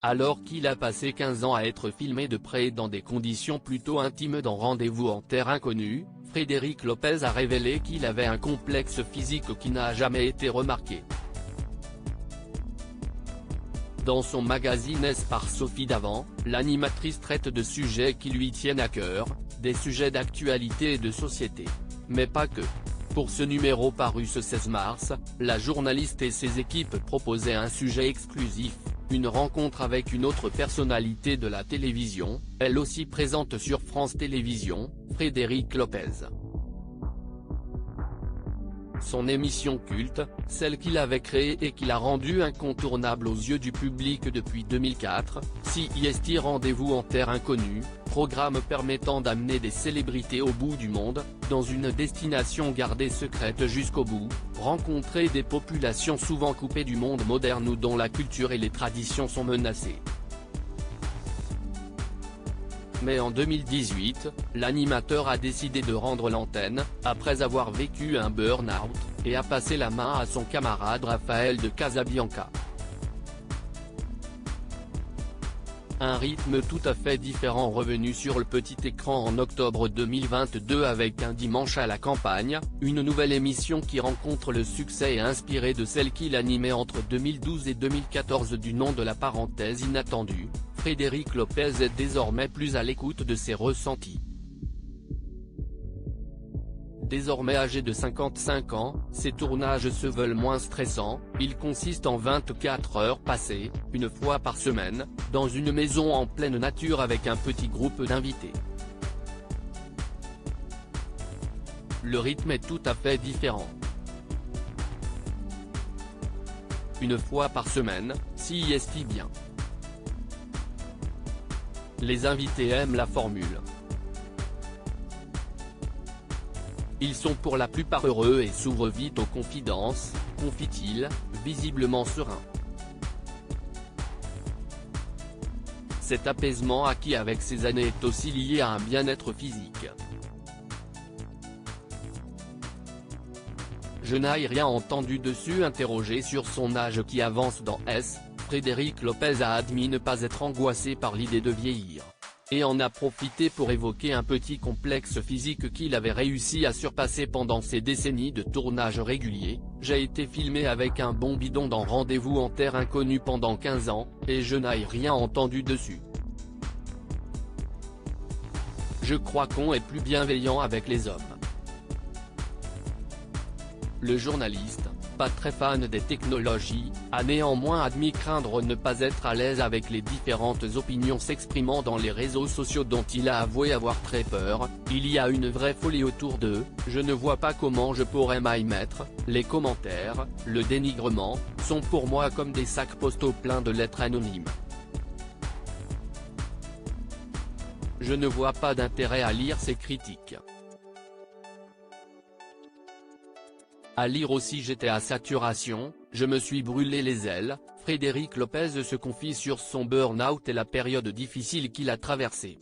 Alors qu'il a passé 15 ans à être filmé de près dans des conditions plutôt intimes dans Rendez-vous en terre inconnue, Frédéric Lopez a révélé qu'il avait un complexe physique qui n'a jamais été remarqué. Dans son magazine S par Sophie Davant, l'animatrice traite de sujets qui lui tiennent à cœur, des sujets d'actualité et de société. Mais pas que. Pour ce numéro paru ce 16 mars, la journaliste et ses équipes proposaient un sujet exclusif, une rencontre avec une autre personnalité de la télévision, elle aussi présente sur France Télévisions, Frédéric Lopez. Son émission culte, celle qu'il avait créée et qu'il a rendue incontournable aux yeux du public depuis 2004, CIST Rendez-vous en terre inconnue, programme permettant d'amener des célébrités au bout du monde, dans une destination gardée secrète jusqu'au bout, rencontrer des populations souvent coupées du monde moderne ou dont la culture et les traditions sont menacées. Mais en 2018, l'animateur a décidé de rendre l'antenne, après avoir vécu un burn-out, et a passé la main à son camarade Raphaël de Casabianca. Un rythme tout à fait différent revenu sur le petit écran en octobre 2022 avec Un dimanche à la campagne, une nouvelle émission qui rencontre le succès et inspirée de celle qu'il animait entre 2012 et 2014 du nom de la parenthèse inattendue. Frédéric Lopez est désormais plus à l'écoute de ses ressentis. Désormais âgé de 55 ans, ses tournages se veulent moins stressants, ils consistent en 24 heures passées, une fois par semaine, dans une maison en pleine nature avec un petit groupe d'invités. Le rythme est tout à fait différent. Une fois par semaine, CIST bien. Les invités aiment la formule. Ils sont pour la plupart heureux et s'ouvrent vite aux confidences, confie-t-il, visiblement serein. Cet apaisement acquis avec ces années est aussi lié à un bien-être physique. Je n'ai rien entendu dessus. Interrogé sur son âge qui avance dans S, Frédéric Lopez a admis ne pas être angoissé par l'idée de vieillir. Et en a profité pour évoquer un petit complexe physique qu'il avait réussi à surpasser pendant ses décennies de tournage réguliers. J'ai été filmé avec un bon bidon dans Rendez-vous en terre inconnue pendant 15 ans, et je n'ai rien entendu dessus. Je crois qu'on est plus bienveillant avec les hommes. Le journaliste, pas très fan des technologies, a néanmoins admis craindre ne pas être à l'aise avec les différentes opinions s'exprimant dans les réseaux sociaux dont il a avoué avoir très peur. Il y a une vraie folie autour d'eux, je ne vois pas comment je pourrais m'y mettre, les commentaires, le dénigrement, sont pour moi comme des sacs postaux pleins de lettres anonymes. Je ne vois pas d'intérêt à lire ces critiques. À lire aussi j'étais à saturation, je me suis brûlé les ailes. Frédéric Lopez se confie sur son burn-out et la période difficile qu'il a traversée.